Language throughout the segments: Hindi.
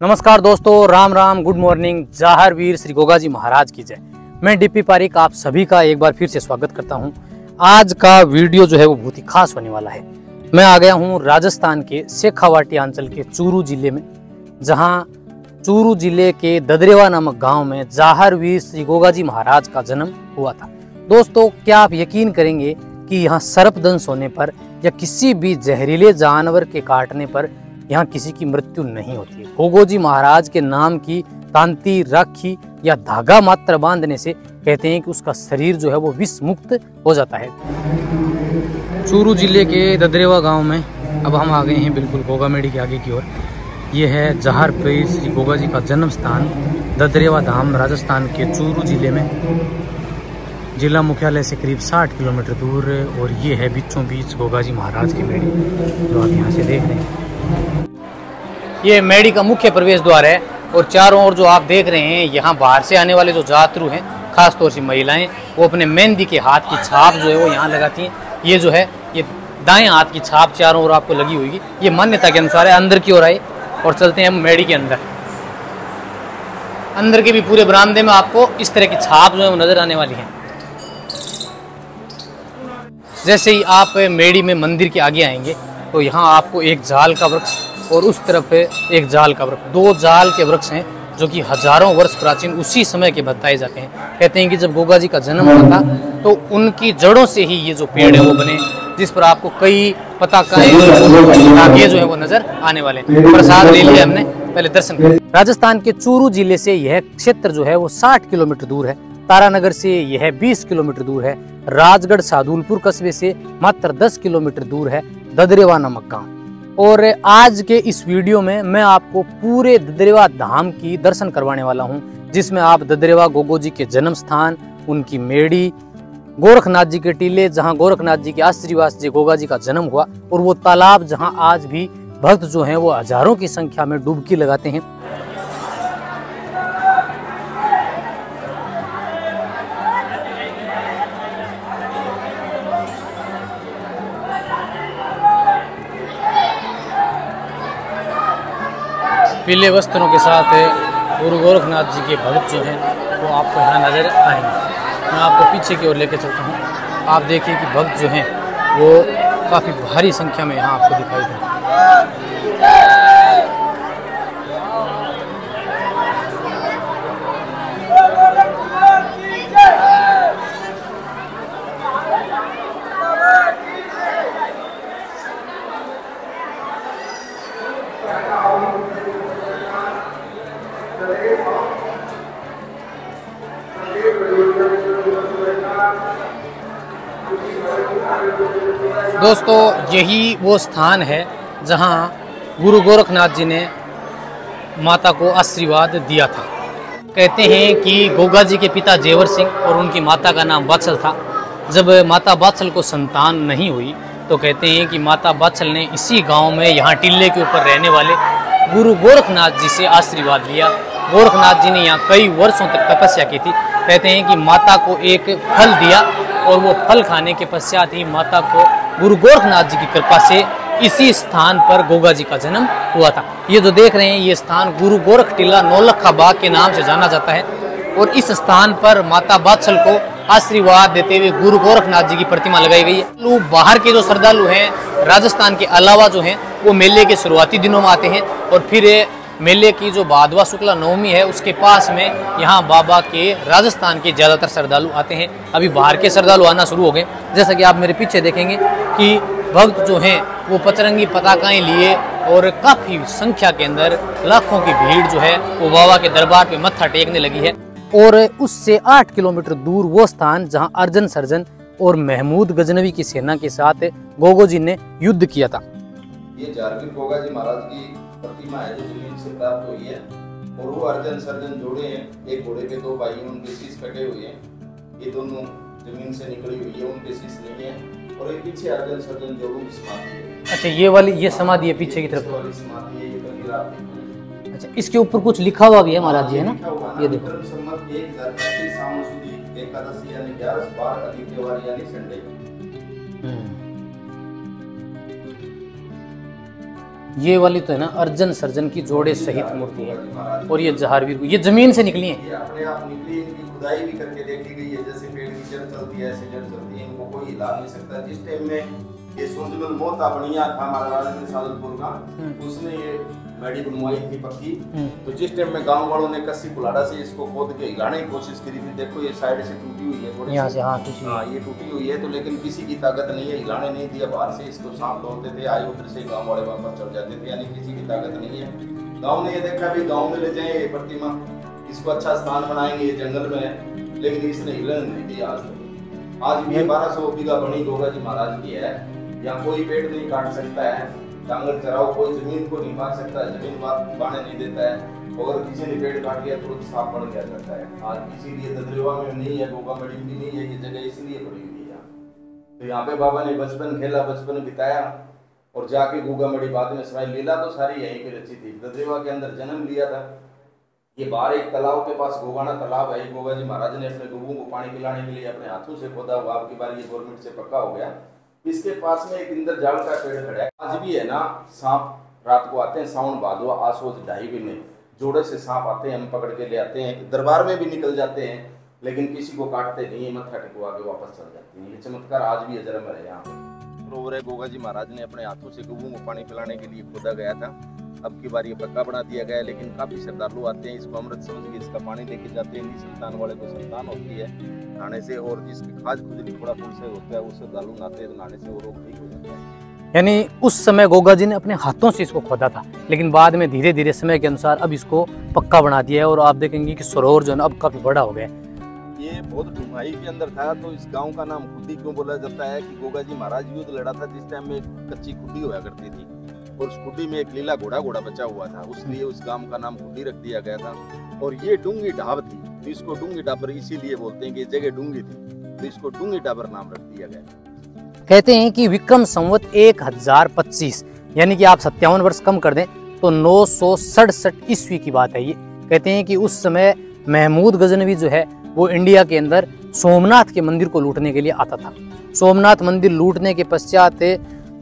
नमस्कार दोस्तों, राम राम, गुड मॉर्निंग, जाहर वीर श्री गोगा जी महाराज की जय। मैं डीपी पारिक आप सभी का एक बार फिर से स्वागत करता हूं। आज का वीडियो जो है वो बहुत ही खास होने वाला है। मैं आ गया हूं राजस्थान के शेखावाटी अंचल के चूरू जिले में, जहां चूरू जिले के ददरेवा नामक गांव में जाहर वीर श्री गोगा जी महाराज का जन्म हुआ था। दोस्तों, क्या आप यकीन करेंगे कि यहाँ सर्पदंश होने पर या किसी भी जहरीले जानवर के काटने पर यहाँ किसी की मृत्यु नहीं होती है। गोगो जी महाराज के नाम की तांती, राखी या धागा मात्र बांधने से कहते हैं कि उसका शरीर जो है वो विष मुक्त हो जाता है। चूरू जिले के ददरेवा गांव में अब हम आ गए हैं बिल्कुल गोगा मेड़ी के आगे की ओर। ये है जाहर वीर श्री गोगा जी का जन्म स्थान, ददरेवा धाम, राजस्थान के चूरू जिले में। जिला मुख्यालय से करीब 60 किलोमीटर दूर, और ये है बीचों बीच गोगा जी महाराज की मेड़ी जो आप यहाँ से देख रहे हैं। ये मेड़ी का मुख्य प्रवेश द्वार है, और चारों ओर जो आप देख रहे हैं, यहाँ बाहर से आने वाले जो यात्रु हैं, खास तौर से महिलाएं, वो अपने मेहंदी के हाथ की छाप जो है वो यहाँ लगाती हैं। ये जो है ये दाएं हाथ की छाप चारों ओर आपको लगी हुई, ये मान्यता के अनुसार है। अंदर की ओर आए और चलते हैं हम मेड़ी के अंदर। अंदर के भी पूरे बरामदे में आपको इस तरह की छाप जो है वो नजर आने वाली है। जैसे ही आप मेड़ी में मंदिर के आगे आएंगे तो यहाँ आपको एक जाल का वृक्ष और उस तरफ एक जाल का वृक्ष, दो जाल के वृक्ष हैं जो कि हजारों वर्ष प्राचीन उसी समय के बताए जाते हैं। कहते हैं कि जब गोगा जी का जन्म हुआ था तो उनकी जड़ों से ही ये जो पेड़ है वो बने, जिस पर आपको कई पताकाएं जो है वो नजर आने वाले हैं। प्रसाद ले लिया हमने, पहले दर्शन किया। राजस्थान के चूरू जिले से यह क्षेत्र जो है वो 60 किलोमीटर दूर है। तारानगर से यह 20 किलोमीटर दूर है। राजगढ़ सादुलपुर कस्बे से मात्र 10 किलोमीटर दूर है ददरेवा नामक गांव। और आज के इस वीडियो में मैं आपको पूरे ददरेवा धाम की दर्शन करवाने वाला हूं, जिसमें आप ददरेवा गोगो जी के जन्म स्थान, उनकी मेड़ी, गोरखनाथ जी के टीले जहां गोरखनाथ जी के आशीर्वाद से गोगा जी का जन्म हुआ, और वो तालाब जहां आज भी भक्त जो हैं वो हजारों की संख्या में डुबकी लगाते हैं। पीले वस्त्रों के साथ गुरु गोरखनाथ जी के भक्त जो हैं वो आपको यहाँ नजर आएंगे। मैं आपको पीछे की ओर लेकर चलता हूँ। आप देखिए कि भक्त जो हैं वो काफ़ी भारी संख्या में यहाँ आपको दिखाई दें। दोस्तों, यही वो स्थान है जहां गुरु गोरखनाथ जी ने माता को आशीर्वाद दिया था। कहते हैं कि गोगा जी के पिता जेवर सिंह और उनकी माता का नाम बाछल था। जब माता बाछल को संतान नहीं हुई तो कहते हैं कि माता बाछल ने इसी गांव में यहाँ टिल्ले के ऊपर रहने वाले गुरु गोरखनाथ जी से आशीर्वाद लिया। गोरखनाथ जी ने यहाँ कई वर्षों तक तपस्या की थी। कहते हैं कि माता को एक फल दिया, और वो फल खाने के पश्चात ही माता को गुरु गोरखनाथ जी की कृपा से इसी स्थान पर गोगा जी का जन्म हुआ था। ये जो देख रहे हैं ये स्थान गुरु गोरख टीला नौलखा बाग के नाम से जाना जाता है, और इस स्थान पर माता बाछल को आशीर्वाद देते हुए गुरु गोरखनाथ जी की प्रतिमा लगाई गई है। लोग बाहर के जो श्रद्धालु हैं, राजस्थान के अलावा जो हैं, वो मेले के शुरुआती दिनों में आते हैं, और फिर मेले की जो भादवा शुक्ला नवमी है उसके पास में यहाँ बाबा के राजस्थान के ज़्यादातर श्रद्धालु आते हैं। अभी बाहर के श्रद्धालु आना शुरू हो गए। जैसा कि आप मेरे पीछे देखेंगे कि भक्त जो हैं वो पचरंगी पताकाएं लिए, और काफ़ी संख्या के अंदर लाखों की भीड़ जो है वो बाबा के दरबार पे मत्था टेकने लगी है। और उससे 8 किलोमीटर दूर वो स्थान जहाँ अर्जन सर्जन और महमूद गजनवी की सेना के साथ गोगो जी ने युद्ध किया था। ये जारवीर गोगा जी महाराज की प्रतिमा है जो जमीन से प्राप्त हुई है, और वो अर्जन सर्जन जोड़े हैं। एक घोड़े पे दो भाई हैं, उनके शीश कटे हुए हैं। ये दोनों जमीन से निकली हुई है, उनके शीश नहीं है। और एक पीछे अर्जन सर्जन जोड़ों की समाधि है। अच्छा, ये वाली ये समाधि है पीछे की तरफ वाली समाधि है, ये कभी रात में। अच्छा, इसके ऊपर कुछ लिखा हुआ भी है महाराज जी, है ना? ये देखो, संमत 1035 सावन सुदी एकादशी यानी 11/12 आदित्यवार यानी संडे। ये वाली तो है ना अर्जन सर्जन की जोड़े सहित मूर्ति है, और ये जहारवीर ये जमीन से निकली है। ये अपने आप निकली, इनकी खुदाई भी करके देखी गई है, जैसे पेड़ की जड़ चलती है ऐसे जड़ चलती है, इनको कोई हिला नहीं सकता। जिस टाइम में ये सुंदरमल मोता बनिया था हमारा राजा सादतपुर का, उसने ये मैडी बनवाई थी पक्की। तो जिस टाइम में गांव वालों ने कस्सी कुल्हाड़ा से इसको खोद के हिलाने की कोशिश करी थी। देखो ये साइड से टूटी हुई है थोड़ी यहाँ सी, से हाँ ये टूटी हुई है, तो लेकिन किसी की ताकत नहीं है, हिलाने नहीं दिया। बाहर से इसको सांप दौड़ते थे, आए उधर से गांव वाले वापस चढ़ जाते थे, यानी किसी की ताकत नहीं है। गांव ने ये देखा भी गांव में ले जाए ये प्रतिमा, इसको अच्छा स्थान बनाएंगे, ये जंगल में है, लेकिन इसने हिलन नहीं दिया आज तक। आज भी 1200 बीघा बनी गोगा जी महाराज की है, यहाँ कोई पेड़ नहीं काट सकता है, डांगर चराओ कोई जमीन को नहीं मार सकता है, जमीन बांधने नहीं देता है। अगर किसी ने पेड़ काट लिया तो साफ बन गया जाता है। आज इसीलिए ददरेवा में नहीं है, गोगा मड़ी भी नहीं है, ये जगह इसलिए पड़ी हुई है यहाँ। तो यहाँ पे बाबा ने बचपन खेला, बचपन बिताया, और जाके गोगा मड़ी बाद में समाई। लीला तो सारी यहीं पे रची थी। ददरेवा के अंदर जन्म लिया था। ये बाहर एक तालाब के पास गोगाना तालाब है, गोगा जी महाराज ने अपने गोगों को पानी पिलाने के लिए अपने हाथों से खोदा हुआ। आपकी बार ये गवर्नमेंट से पक्का हो गया। इसके पास में एक इंदर जाल का पेड़ खड़ा है। आज भी है ना, सांप रात को आते हैं, सावन भादवा आसोज 2:30 बजे जोड़े से सांप आते हैं, हम पकड़ के ले आते हैं, दरबार में भी निकल जाते हैं, लेकिन किसी को काटते नहीं है, मत्था टिकवा के वापस चल जाते हैं। ये चमत्कार आज भी अजरम है। यहाँ सरोवर है, गोगा जी महाराज ने अपने हाथों से गोगों को पानी पिलाने के लिए खोदा गया था। अब की बार ये पक्का बना दिया गया है, लेकिन काफी श्रद्धालु आते हैं, इसको अमृत समझ के इसका पानी लेके जाते हैं। संतान वाले को संतान होती है नहाने से, और जिसकी खाज खुजली थोड़ा फूल से होता है, उससे श्रद्धालु नहाते हैं तो नहाने से वो रोग ठीक हो जाता है। यानी उस समय गोगा जी ने अपने हाथों से इसको खोदा था, लेकिन बाद में धीरे धीरे समय के अनुसार अब इसको पक्का बना दिया है, और आप देखेंगे कि सरोवर जो है अब काफी बड़ा हो गया है। ये बहुत ढूंढाई के अंदर था, तो इस गांव का नाम खुदी क्यों बोला जाता है कि गोगा जी महाराज युद्ध लड़ा था जिस टाइम में एक कच्ची खुदी हुआ करती थी, और उस खुदी में एक लीला घोड़ा बचा हुआ था, उसलिए उस गांव का नाम खुदी रख दिया गया था। और ये डूंगी ढाब थी, तो इसको डूंगी ढाबर इसीलिए बोलते हैं कि जगह डूंगी थी, तो इसको डूंगी ढाबर नाम रख दिया गया। कहते हैं कि विक्रम संवत 1025 यानी कि आप 57 वर्ष कम कर दें तो 967 ईस्वी की बात है ये। कहते हैं कि उस समय महमूद गजनवी जो है वो इंडिया के अंदर सोमनाथ के मंदिर को लूटने के लिए आता था। सोमनाथ मंदिर लूटने के पश्चात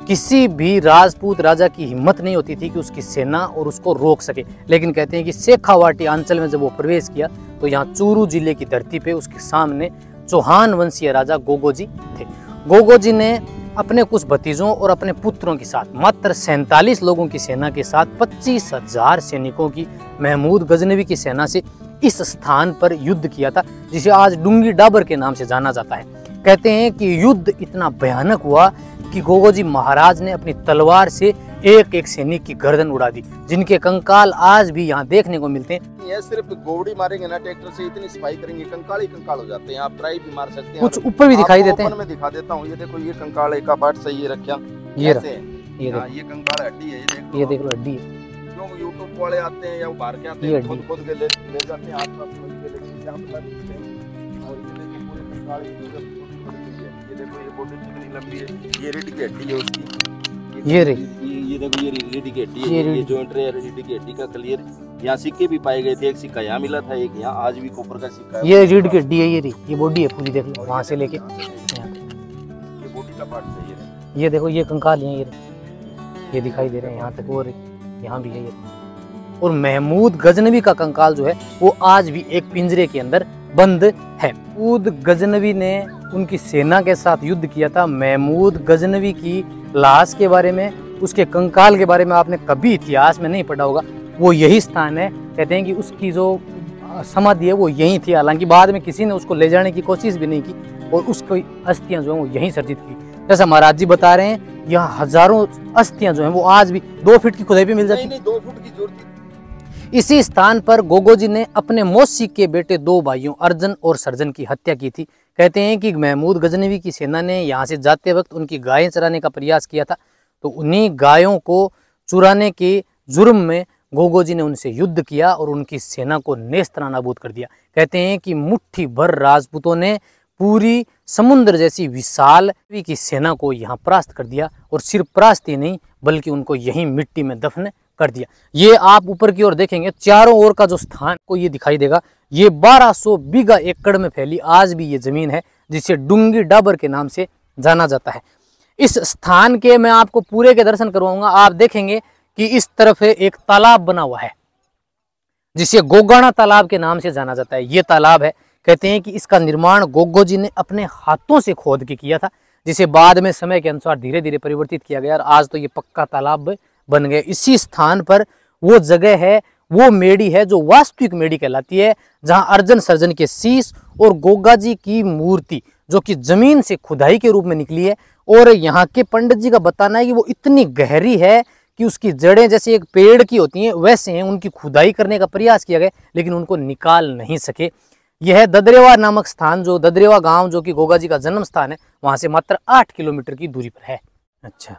किसी भी राजपूत राजा की हिम्मत नहीं होती थी कि उसकी सेना और उसको रोक सके, लेकिन कहते हैं कि शेखावाटी अंचल में जब वो प्रवेश किया तो यहाँ चूरू जिले की धरती पे उसके सामने चौहान वंशीय राजा गोगोजी थे। गोगोजी ने अपने कुछ भतीजों और अपने पुत्रों के साथ मात्र 47 लोगों की सेना के साथ 25,000 सैनिकों की महमूद गजनवी की सेना से इस स्थान पर युद्ध किया था, जिसे आज डूंगी ढाबर के नाम से जाना जाता है। कहते हैं कि युद्ध इतना भयानक हुआ कि गोगोजी महाराज ने अपनी तलवार से एक एक सैनिक की गर्दन उड़ा दी, जिनके कंकाल आज भी यहाँ देखने को मिलते हैं। ये सिर्फ गोवड़ी मारेंगे ना ट्रैक्टर से, इतनी सफाई करेंगे कंकाल ही कंकाल हो जाते हैं। आप ट्राई भी मार सकते हैं, कुछ ऊपर भी दिखाई देते हैं। मैं दिखा देता हूँ, ये देखो ये कंकाल एक पार्ट सही है रखा, ये कंकाल हड्डी है, ये देख लो हड्डी है। जो यूट्यूब वाले आते हैं या बाहर के आते हैं खुद के ले जाते हैं, आस पास के लेके और ये देखो पूरे कंकाल, ये देखो ये बॉडी कितनी लंबी है, ये रीढ़ की हड्डी है उसकी, ये देखो ये रीढ़ की हड्डी है, ये जॉइंट है रीढ़ की हड्डी का क्लियर। यहाँ सिक्के भी पाए गए थे, एक सिक्का यहाँ मिला था, एक यहाँ आज भी कॉपर का सिक्का है। ये रीढ़ की हड्डी है, ये बॉडी है पूरी, देख लो वहाँ से लेके ये बॉडी का पार्ट सही है। ये देखो ये कंकाल है, ये दिखाई दे रहे हैं यहाँ तक, और यहाँ भी है ये। और महमूद गजनवी का कंकाल जो है वो आज भी एक पिंजरे के अंदर बंद है। महमूद गजनवी ने उनकी सेना के साथ युद्ध किया था। महमूद गजनवी की लाश के बारे में, उसके कंकाल के बारे में आपने कभी इतिहास में नहीं पढ़ा होगा। वो यही स्थान है, कहते हैं कि उसकी जो समाधि है वो यहीं थी। हालांकि बाद में किसी ने उसको ले जाने की कोशिश भी नहीं की, और उसकी अस्थियां जो है वो यहीं सर्जित की। जैसा महाराज जी बता रहे हैं, यहाँ हजारों अस्थियां जो हैं वो आज भी 2 फीट की खुदाई पे मिल जाती है। नहीं 2 फुट की जरूरत। इसी स्थान पर गोगोजी ने अपने मौसी के बेटे 2 भाइयों अर्जन और सर्जन की हत्या की थी। कहते हैं कि महमूद गजनवी की सेना ने यहाँ से जाते वक्त उनकी गायें चराने का प्रयास किया था, तो उन्हीं गायों को चुराने के जुर्म में गोगोजी ने उनसे युद्ध किया और उनकी सेना को नेस्तनाबूद कर दिया। कहते हैं कि मुट्ठी भर राजपूतों ने पूरी समुद्र जैसी विशाल की सेना को यहाँ परास्त कर दिया, और सिर्फ परास्त ही नहीं बल्कि उनको यहीं मिट्टी में दफन कर दिया। ये आप ऊपर की ओर देखेंगे, चारों ओर का जो स्थान को ये दिखाई देगा, ये 1200 बीघा एकड़ में फैली आज भी ये जमीन है, जिसे डूंगी ढाबर के नाम से जाना जाता है। इस स्थान के मैं आपको पूरे के दर्शन करवाऊंगा। आप देखेंगे कि इस तरफ एक तालाब बना हुआ है जिसे गोगाना तालाब के नाम से जाना जाता है। ये तालाब है, कहते हैं कि इसका निर्माण गोगो जी ने अपने हाथों से खोद के किया था, जिसे बाद में समय के अनुसार धीरे धीरे परिवर्तित किया गया और आज तो ये पक्का तालाब बन गए। इसी स्थान पर वो जगह है, वो मेड़ी है जो वास्तविक मेड़ी कहलाती है, जहां अर्जुन सर्जन के शीश और गोगा जी की मूर्ति जो कि जमीन से खुदाई के रूप में निकली है। और यहाँ के पंडित जी का बताना है कि वो इतनी गहरी है कि उसकी जड़ें जैसे एक पेड़ की होती हैं वैसे हैं। उनकी खुदाई करने का प्रयास किया गया लेकिन उनको निकाल नहीं सके। यह ददरेवा नामक स्थान, जो ददरेवा गांव जो कि गोगा जी का जन्म स्थान है, वहां से मात्र 8 किलोमीटर की दूरी पर है। अच्छा,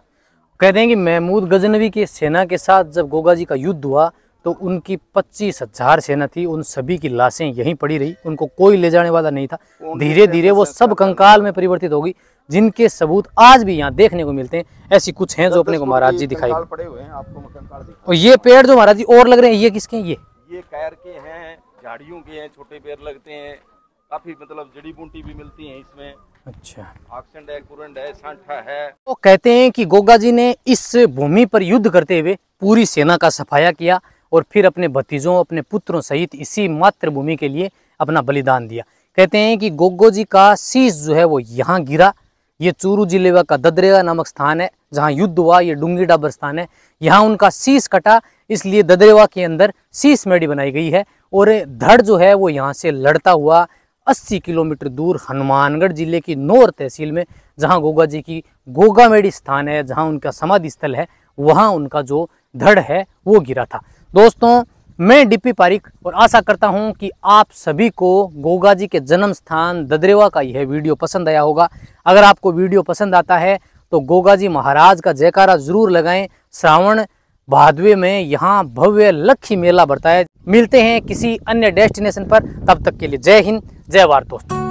कहते हैं कि महमूद गजनवी की सेना के साथ जब गोगा जी का युद्ध हुआ तो उनकी 25,000 सेना थी, उन सभी की लाशें यहीं पड़ी रही, उनको कोई ले जाने वाला नहीं था। धीरे धीरे वो सब कंकाल में परिवर्तित होगी, जिनके सबूत आज भी यहाँ देखने को मिलते हैं। ऐसी कुछ हैं जो अपने को महाराज जी दिखाई पड़े हुए हैं आपको। और ये पेड़ जो महाराज जी और लग रहे हैं, ये किसके हैं? ये कैर के हैं, झाड़ियों के हैं, छोटे पेड़ लगते हैं, काफी मतलब जड़ी बूटी भी मिलती है इसमें। अच्छा, आक्सेंड है, कुरंड है, सांठा है। वो कहते हैं कि गोगा जी ने इस भूमि पर युद्ध करते हुए पूरी सेना का सफाया किया और फिर अपने भतीजों, अपने पुत्रों सहित इसी मातृभूमि के लिए अपना बलिदान दिया। कहते हैं कि गोगो जी का शीश जो है वो यहाँ गिरा। ये चूरू जिले का ददरेवा नामक स्थान है जहाँ युद्ध हुआ, ये डूंगी डाबर स्थान है, यहाँ उनका शीश कटा, इसलिए ददरेवा के अंदर शीश मेड़ी बनाई गई है। और धड़ जो है वो यहाँ से लड़ता हुआ 80 किलोमीटर दूर हनुमानगढ़ जिले की नौर तहसील में, जहाँ गोगा जी की गोगा मेड़ी स्थान है, जहाँ उनका समाधि स्थल है, वहाँ उनका जो धड़ है वो गिरा था। दोस्तों, मैं डीपी पारिक और आशा करता हूं कि आप सभी को गोगा जी के जन्म स्थान ददरेवा का यह वीडियो पसंद आया होगा। अगर आपको वीडियो पसंद आता है तो गोगा जी महाराज का जयकारा जरूर लगाएं। श्रावण भादवे में यहाँ भव्य लक्खी मेला बढ़ता है। मिलते हैं किसी अन्य डेस्टिनेशन पर, तब तक के लिए जय हिंद, जय भारत दोस्तों।